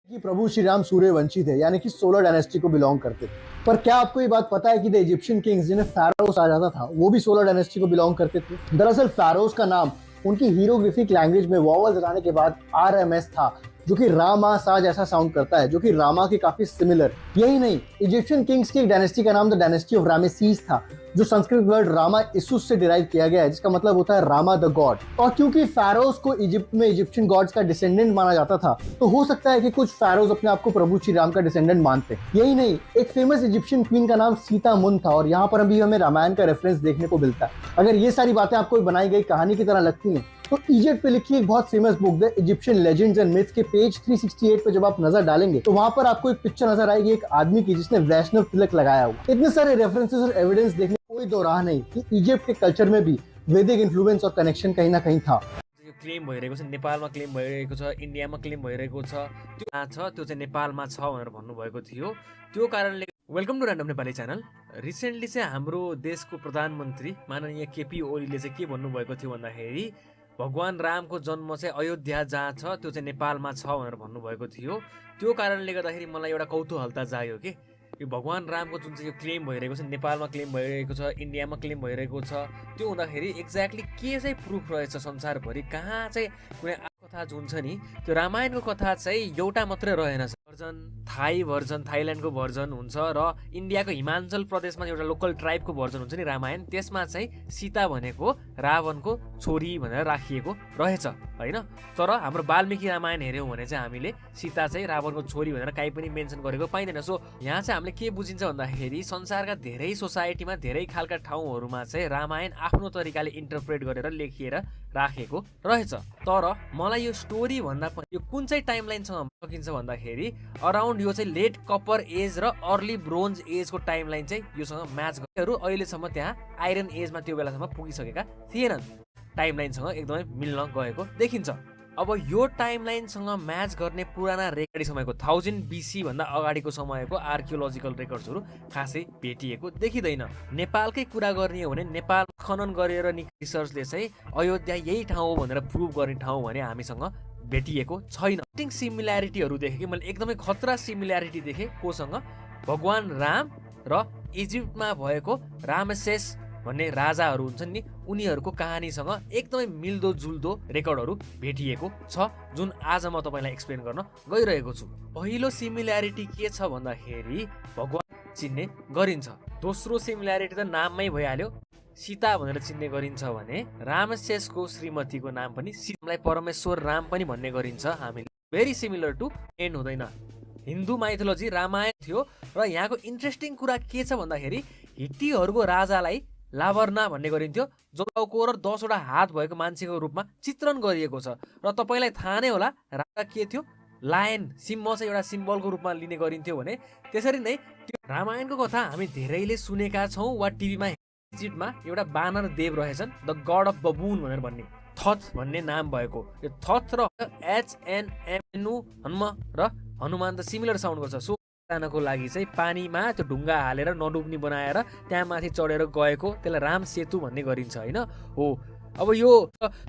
कि प्रभु श्री राम सूर्यवंशी थे, यानी कि सोलर डायनेस्टी को बिलोंग करते थे। पर क्या आपको ये बात पता है कि द इजिप्शियन किंग्स, जिन्हें pharaohs कहा जाता था, वो भी सोलर डायनेस्टी को बिलोंग करते थे। दरअसल pharaohs का नाम उनकी हीरोग्लिफिक लैंग्वेज में वॉवल्स हटाने के बाद RMS था, जो कि रामा सा जैसा साउंड करता है, जो कि रामा के काफी सिमिलर। यही नहीं, इजिप्शियन किंग्स की एक डायनेस्टी का नाम द डायनेस्टी ऑफ रामेसीस था, जो संस्कृत वर्ड रामा इसूस से डिराइव किया गया है, जिसका मतलब होता है रामा द गॉड। और क्योंकि pharaohs को इजिप्ट में इजिप्शियन गॉड्स का डिसेंडेंट माना जाता था, तो हो सकता है कि कुछ pharaohs अपने आप को प्रभु श्री राम का डिसेंडेंट मानते। यही नहीं, एक फेमस इजिप्शियन क्वीन का नाम सीता मुन था, और यहाँ पर अभी हमें रामायण का रेफरेंस देखने को मिलता है। अगर ये सारी बातें आपको बनाई गई कहानी की तरह लगती हैं, तो इजिप्ट पे लिखी एक बहुत famous book the Egyptian legends and myths के पेज 368 पे जब आप नजर डालेंगे, तो वहां पर आपको एक पिक्चर नजर आएगी एक आदमी की जिसने वैष्णव तिलक लगाया हुआ। इतने सारे रेफरेंसेस और एविडेंस देखने कोई दो राह नहीं कि इजिप्ट के कल्चर में भी वैदिक इन्फ्लुएंस और कनेक्शन कहीं ना कहीं था। क्लेम भइरहेको छ, नेपालमा क्लेम भइरहेको छ, इन्डियामा क्लेम भइरहेको छ, त्यो चाहिँ नेपालमा छ भनेर भन्नुभएको थियो। त्यो कारणले welcome to random Nepali channel. Recently चाहिँ हाम्रो देशको प्रधानमन्त्री माननीय केपी ओलीले चाहिँ के भन्नुभएको थियो भन्दाखेरि भगवान रामको जन्म चाहिँ अयोध्या जहाँ छ त्यो चाहिँ नेपालमा छ भनेर भन्नुभएको थियो। त्यो कारणले गर्दाखेरि मलाई एउटा कौतूहलता जाग्यो कि यो भगवान रामको जुन चाहिँ यो क्लेम भइरहेको छ, नेपालमा क्लेम भइरहेको छ, इन्डियामा क्लेम भइरहेको छ, त्यो हुँदाखेरि एक्ज्याक्टली के चाहिँ प्रुफ रहेछ संसारभरि? कहाँ चाहिँ कुनै कथा जुन छ नि, त्यो रामायणको कथा चाहिँ एउटा मात्रै रहेनछ। भर्जन थाई भर्जन, थाइल्यान्डको भर्जन हुन्छ, र इन्डियाको हिमाचल प्रदेशमा एउटा लोकल ट्राइबको भर्जन हुन्छ नि रामायण, त्यसमा चाहिँ सीता भनेको रावणको छोरी भनेर राखिएको रहेछ होइन। तर हाम्रो वाल्मिकी रामायण हेऱ्यौँ भने चाहिँ हामीले सीता चाहिँ रावणको छोरी भनेर काहीँ पनि मेन्सन गरेको पाइँदैन। सो यहाँ चाहिँ हामीले के बुझिन्छ भन्दाखेरि संसारका धेरै सोसाइटीमा धेरै खालका ठाउँहरूमा चाहिँ रामायण आफ्नो तरिकाले इन्टरप्रेट गरेर लेखिएर राखेको रहेछ। तर मलाई यो स्टोरी भन्दा पनि यो कुन चाहिँ टाइमलाइनसँग सकिन्छ भन्दाखेरि अराउन्ड यो चाहिँ लेट कपर एज र अर्ली ब्रोन्ज एजको टाइमलाइन चाहिँ योसँग म्याच गरेर अहिलेसम्म त्यहाँ आइरन एजमा त्यो बेलासम्म पुगिसकेका थिएनन्। टाइमलाइनसँग एकदमै मिल्न गएको देखिन्छ। अब यो टाइमलाइनसँग म्याच गर्ने पुराना रेकर्ड समयको 1000 BC भन्दा अगाडिको समयको आर्कियोलोजिकल रेकर्ड्सहरू खासै भेटिएको देखिँदैन। नेपालकै कुरा गर्ने हो भने नेपाल खनन गरेर रिसर्चले चाहिँ अयोध्या यही ठाउँ हो भनेर प्रुभ गर्ने ठाउँ भने हामीसँग भेटिएको छैन। सिमिल्यारिटीहरू देखेँ कि मैले, एकदमै खतरा सिमिल्यारिटी देखेँ कोसँग? भगवान राम र इजिप्टमा भएको रामसेस भन्ने राजाहरू हुन्छन् नि, उनीहरूको कहानीसँग एकदमै मिल्दो जुल्दो रेकर्डहरू भेटिएको छ, जुन आज म तपाईँलाई एक्सप्लेन गर्न गइरहेको छु। पहिलो सिमिल्यारिटी के छ भन्दाखेरि भगवान चिन्ने गरिन्छ। दोस्रो सिमिल्यारिटी त नाममै भइहाल्यो, सीता भनेर चिन्ने गरिन्छ भने रामसेसको श्रीमतीको नाम पनि सीतालाई परमेश्वर राम पनि भन्ने गरिन्छ हामीले। भेरी सिमिलर टु एन्ड हुँदैन। हिन्दू माइथोलोजी रामायण थियो, र यहाँको इन्ट्रेस्टिङ कुरा के छ भन्दाखेरि हिट्टीहरूको राजालाई लाभर्ना भन्ने गरिन्थ्यो, जो टाउको र 10 वटा हात भएको मान्छेको रूपमा चित्रण गरिएको छ। र तपाईँलाई थाहा नै होला राजा के थियो? लायन, सिंह चाहिँ एउटा सिम्बलको रूपमा लिने गरिन्थ्यो भने त्यसरी नै त्यो रामायणको कथा हामी धेरैले सुनेका छौँ वा टिभीमा। इजिप्टमा एउटा बानर देव रहेछन्, द गड अफ बबुन भनेर भन्ने, थथ भन्ने नाम भएको। यो थथ र HNMNU हनुम र हनुमान त सिमिलर साउन्ड गर्छ। सो जानको लागि चाहिँ पानीमा त्यो ढुङ्गा हालेर नडुब्ने बनाएर त्यहाँ माथि चढेर गएको, त्यसलाई राम सेतु भन्ने गरिन्छ होइन हो। अब यो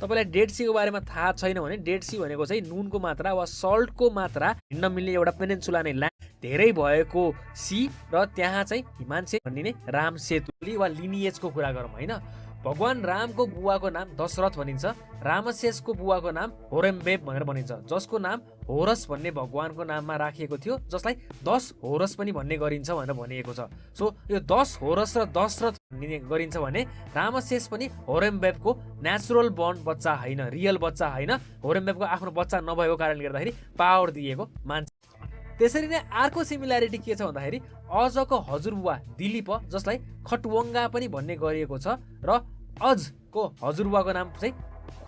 तपाईँलाई डेड सीको बारेमा थाहा छैन भने, डेड सी भनेको चाहिँ नुनको मात्रा वा सल्टको मात्रा हिँड्न मिल्ने एउटा पेनिन्सुला नै धेरै भएको सी, र त्यहाँ चाहिँ मान्छे भनिने राम सेतु वा लिनिएजको कुरा गरौँ होइन। भगवान रामको बुवाको नाम दशरथ भनिन्छ, रामसेसको बुवाको नाम होरेम्बेब भनेर भनिन्छ, जसको नाम होरस भन्ने भगवानको नाममा राखिएको थियो, जसलाई 10 होरस पनि भन्ने गरिन्छ भनेर भनिएको छ। सो यो 10 होरस र दशरथ भन्ने गरिन्छ भने रामसेस पनि होरेम्बेबको नेचुरल बर्न बच्चा होइन, रियल बच्चा होइन, होरेम्बेबको आफ्नो बच्चा नभएको कारणले गर्दाखेरि पावर दिएको मान्छे। त्यसरी नै अर्को सिमिल्यारिटी के छ भन्दाखेरि अजको हजुरबुवा दिलीप, जसलाई खटवङ्गा पनि भन्ने गरिएको छ, र अजको हजुरबुवाको नाम चाहिँ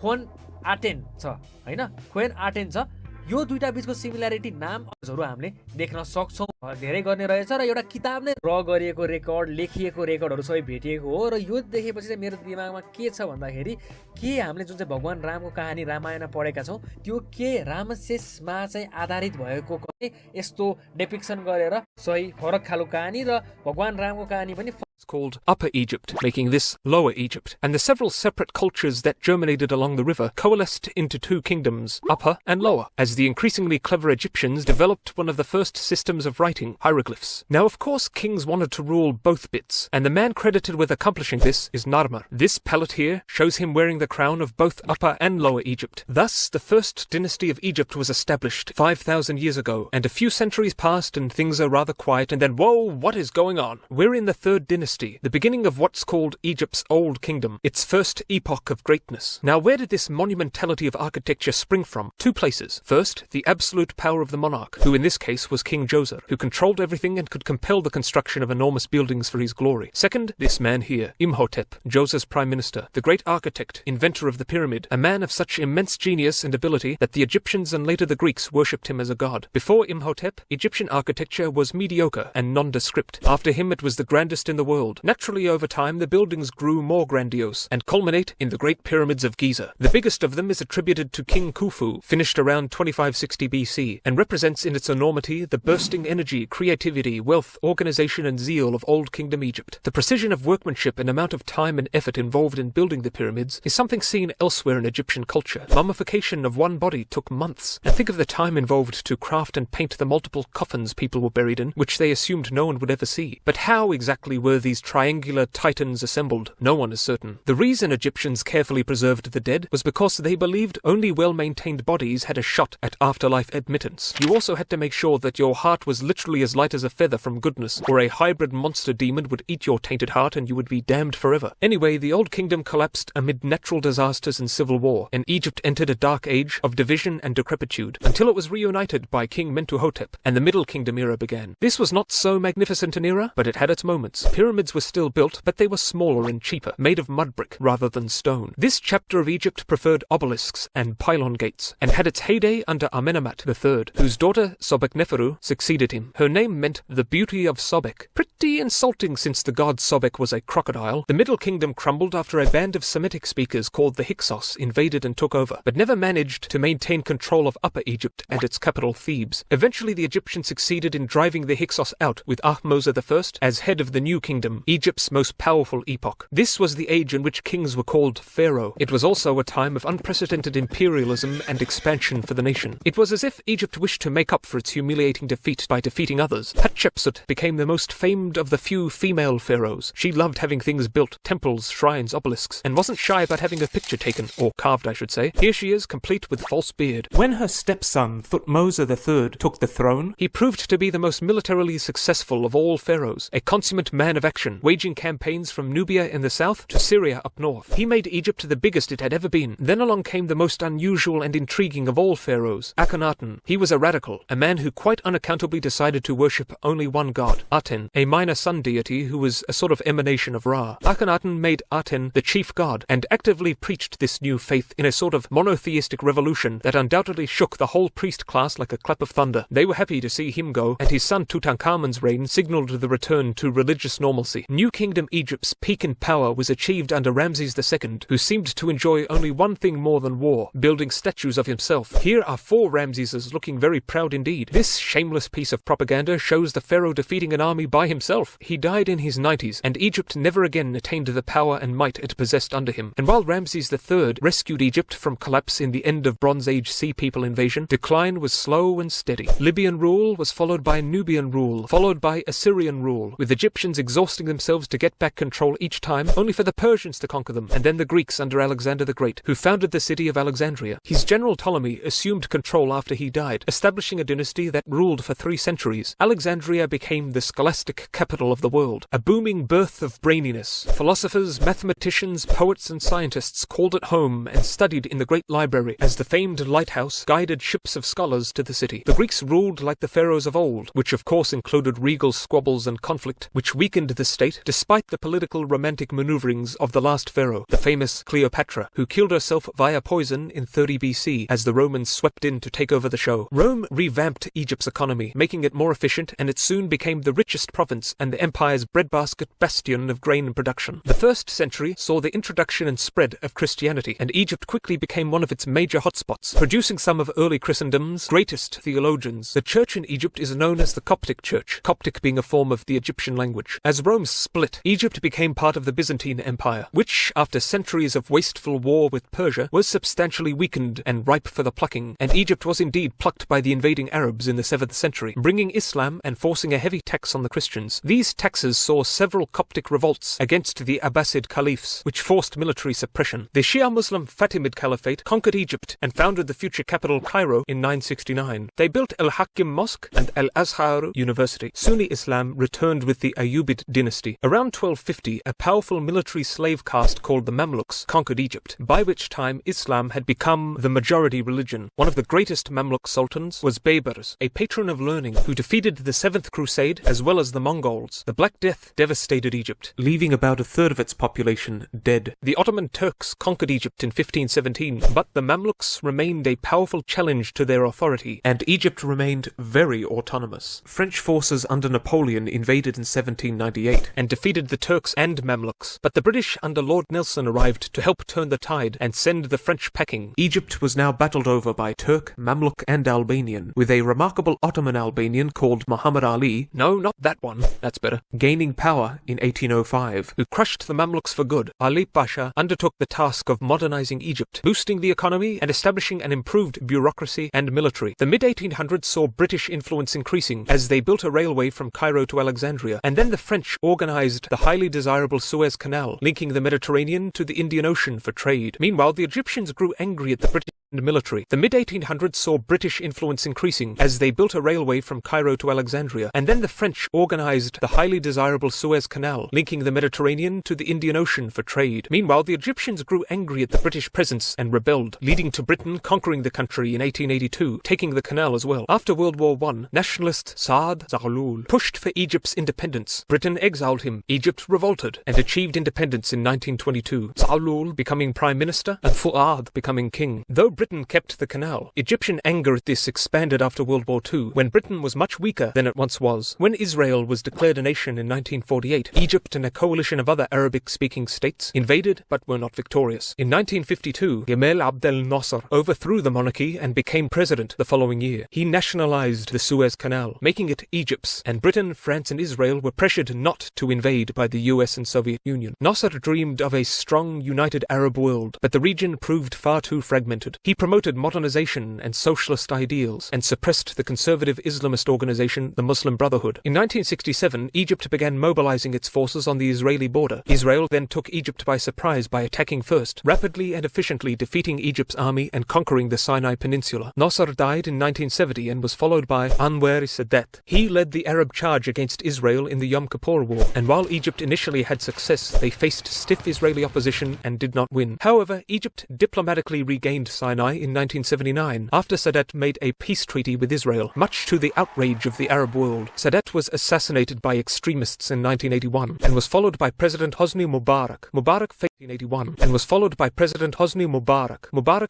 खोन आटेन छ होइन, खोन आटेन छ। यो दुईटा बीचको सिमिल्यारिटी नामहरू हामीले देख्न सक्छौँ। धेरै गर्ने रहेछ, र एउटा किताब नै ड्र गरिएको रेकर्ड, लेखिएको रेकर्डहरू सबै भेटिएको हो। र यो देखेपछि चाहिँ मेरो दिमागमा के छ भन्दाखेरि के हामीले जुन चाहिँ भगवान रामको कहानी रामायणमा पढेका छौँ त्यो के रामसेसमा चाहिँ आधारित भएको यस्तो डेपिक्सन गरेर सही फरक खालको कहानी, र भगवान रामको कहानी पनि called Upper Egypt, making this Lower Egypt, and the several separate cultures that germinated along the river coalesced into two kingdoms, Upper and Lower, as the increasingly clever Egyptians developed one of the first systems of writing, hieroglyphs. Now, of course, kings wanted to rule both bits, and the man credited with accomplishing this is Narmer. This pellet here shows him wearing the crown of both Upper and Lower Egypt. Thus, the first dynasty of Egypt was established 5,000 years ago, and a few centuries passed and things are rather quiet, and then, whoa, what is going on? We're in the third dynasty, the beginning of what's called Egypt's Old Kingdom, its first epoch of greatness. Now, where did this monumentality of architecture spring from? Two places. First, the absolute power of the monarch, who in this case was King Djoser, who controlled everything and could compel the construction of enormous buildings for his glory. Second, this man here, Imhotep, Djoser's prime minister, the great architect, inventor of the pyramid, a man of such immense genius and ability that the Egyptians and later the Greeks worshipped him as a god. Before Imhotep, Egyptian architecture was mediocre and nondescript. After him, it was the grandest in the world. Naturally, over time, the buildings grew more grandiose and culminate in the Great Pyramids of Giza. The biggest of them is attributed to King Khufu, finished around 2560 BC, and represents in its enormity the bursting energy, creativity, wealth, organization, and zeal of Old Kingdom Egypt. The precision of workmanship and amount of time and effort involved in building the pyramids is something seen elsewhere in Egyptian culture. Mummification of one body took months, and think of the time involved to craft and paint the multiple coffins people were buried in, which they assumed no one would ever see. But how exactly were these triangular titans assembled? No one is certain. The reason Egyptians carefully preserved the dead was because they believed only well-maintained bodies had a shot at afterlife admittance. You also had to make sure that your heart was literally as light as a feather from goodness, or a hybrid monster demon would eat your tainted heart and you would be damned forever. Anyway, the Old Kingdom collapsed amid natural disasters and civil war, and Egypt entered a dark age of division and decrepitude, until it was reunited by King Mentuhotep, and the Middle Kingdom era began. This was not so magnificent an era, but it had its moments. Pyramids were still built, but they were smaller and cheaper, made of mud brick rather than stone. This chapter of Egypt preferred obelisks and pylon gates, and had its heyday under Amenemhat III, whose daughter Sobekneferu succeeded him. Her name meant the beauty of Sobek. Pretty insulting since the god Sobek was a crocodile. The Middle Kingdom crumbled after a band of Semitic speakers called the Hyksos invaded and took over, but never managed to maintain control of Upper Egypt and its capital Thebes. Eventually the Egyptians succeeded in driving the Hyksos out, with Ahmose I as head of the New Kingdom, Egypt's most powerful epoch. This was the age in which kings were called pharaoh. It was also a time of unprecedented imperialism and expansion for the nation. It was as if Egypt wished to make up for its humiliating defeat by defeating others. Hatshepsut became the most famed of the few female pharaohs. She loved having things built, temples, shrines, obelisks, and wasn't shy about having a picture taken, or carved I should say. Here she is, complete with false beard. When her stepson, Thutmose III, took the throne, he proved to be the most militarily successful of all pharaohs, a consummate man of action, waging campaigns from Nubia in the south to Syria up north. He made Egypt the biggest it had ever been. Then along came the most unusual and intriguing of all pharaohs, Akhenaten. He was a radical, a man who quite unaccountably decided to worship only one god, Aten, a minor sun deity who was a sort of emanation of Ra. Akhenaten made Aten the chief god, and actively preached this new faith in a sort of monotheistic revolution that undoubtedly shook the whole priest class like a clap of thunder. They were happy to see him go, and his son Tutankhamun's reign signaled the return to religious normalcy. New Kingdom Egypt's peak in power was achieved under Ramses II, who seemed to enjoy only one thing more than war, building statues of himself. Here are 4 Ramseses looking very proud indeed. This shameless piece of propaganda shows the pharaoh defeating an army by himself. He died in his 90s, and Egypt never again attained the power and might it possessed under him. And while Ramses III rescued Egypt from collapse in the end of Bronze Age Sea People invasion, decline was slow and steady. Libyan rule was followed by Nubian rule, followed by Assyrian rule, with Egyptians exhausting themselves to get back control each time, only for the Persians to conquer them, and then the Greeks under Alexander the Great, who founded the city of Alexandria. His general Ptolemy assumed control after he died, establishing a dynasty that ruled for 3 centuries. Alexandria became the scholastic capital of the world, a booming birth of braininess. Philosophers, mathematicians, poets, and scientists called it home and studied in the great library, as the famed lighthouse guided ships of scholars to the city. The Greeks ruled like the pharaohs of old, which of course included regal squabbles and conflict, which weakened the state despite the political romantic maneuverings of the last pharaoh, the famous Cleopatra, who killed herself via poison in 30 BC as the Romans swept in to take over the show. Rome revamped Egypt's economy, making it more efficient, and it soon became the richest province and the empire's breadbasket bastion of grain production. The 1st century saw the introduction and spread of Christianity, and Egypt quickly became one of its major hotspots, producing some of early Christendom's greatest theologians. The church in Egypt is known as the Coptic Church, Coptic being a form of the Egyptian language. As Rome split, Egypt became part of the Byzantine Empire, which, after centuries of wasteful war with Persia, was substantially weakened and ripe for the plucking, and Egypt was indeed plucked by the invading Arabs in the 7th century, bringing Islam and forcing a heavy tax on the Christians. These taxes saw several Coptic revolts against the Abbasid caliphs, which forced military suppression. The Shia Muslim Fatimid Caliphate conquered Egypt and founded the future capital Cairo in 969. They built Al-Hakim Mosque and Al-Azhar University. Sunni Islam returned with the Ayyubid dynasty. Around 1250, a powerful military slave caste called the Mamluks conquered Egypt, by which time Islam had become the majority religion. One of the greatest Mamluk sultans was Baybars, a patron of learning, who defeated the 7th Crusade as well as the Mongols. The Black Death devastated Egypt, leaving about a third of its population dead. The Ottoman Turks conquered Egypt in 1517, but the Mamluks remained a powerful challenge to their authority, and Egypt remained very autonomous. French forces under Napoleon invaded in 1798 and defeated the Turks and Mamluks, but the British under Lord Nelson arrived to help turn the tide and send the French packing. Egypt was now battled over by Turk, Mamluk and Albanian, with a remarkable Ottoman Albanian called Muhammad Ali, no, not that one, that's better, gaining power in 1805, who crushed the Mamluks for good. Ali Pasha undertook the task of modernizing Egypt, boosting the economy and establishing an improved bureaucracy and military. The mid-1800s saw British influence increasing as they built a railway from Cairo to Alexandria, and then the French organized the highly desirable Suez Canal, linking the Mediterranean to the Indian Ocean for trade. Meanwhile, the Egyptians grew angry at the British military. The mid-1800s saw British influence increasing as they built a railway from Cairo to Alexandria, and then the French organized the highly desirable Suez Canal, linking the Mediterranean to the Indian Ocean for trade. Meanwhile, the Egyptians grew angry at the British presence and rebelled, leading to Britain conquering the country in 1882, taking the canal as well. After World War I, nationalist Saad Zaghlul pushed for Egypt's independence. Britain exiled him. Egypt revolted and achieved independence in 1922, Zaghlul becoming prime minister and Fuad becoming king. Though Britain kept the canal, Egyptian anger at this expanded after World War II, when Britain was much weaker than it once was. When Israel was declared a nation in 1948, Egypt and a coalition of other Arabic-speaking states invaded but were not victorious. In 1952, Gamal Abdel Nasser overthrew the monarchy and became president the following year. He nationalized the Suez Canal, making it Egypt's, and Britain, France and Israel were pressured not to invade by the US and Soviet Union. Nasser dreamed of a strong, united Arab world, but the region proved far too fragmented. He promoted modernization and socialist ideals, and suppressed the conservative Islamist organization, the Muslim Brotherhood. In 1967, Egypt began mobilizing its forces on the Israeli border. Israel then took Egypt by surprise by attacking first, rapidly and efficiently defeating Egypt's army and conquering the Sinai Peninsula. Nasser died in 1970 and was followed by Anwar Sadat. He led the Arab charge against Israel in the Yom Kippur War, and while Egypt initially had success, they faced stiff Israeli opposition and did not win. However, Egypt diplomatically regained Sinai in 1979, after Sadat made a peace treaty with Israel, much to the outrage of the Arab world. Sadat was assassinated by extremists in 1981, and was followed by President Hosni Mubarak. Mubarak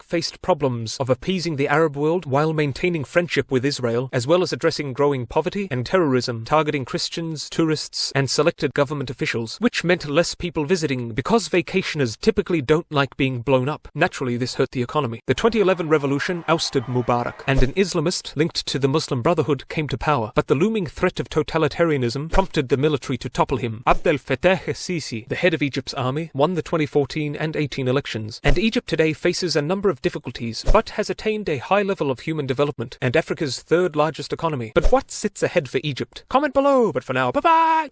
faced problems of appeasing the Arab world while maintaining friendship with Israel, as well as addressing growing poverty and terrorism targeting Christians, tourists, and selected government officials, which meant less people visiting because vacationers typically don't like being blown up. Naturally, this hurt the economy. The 2011 revolution ousted Mubarak, and an Islamist linked to the Muslim Brotherhood came to power, but the looming threat of totalitarianism prompted the military to topple him. Abdel Fattah el-Sisi, the head of Egypt's army, won the 2014 and 18 elections, and Egypt today faces a number of difficulties, but has attained a high level of human development and Africa's third largest economy. But what sits ahead for Egypt? Comment below, but for now, bye-bye!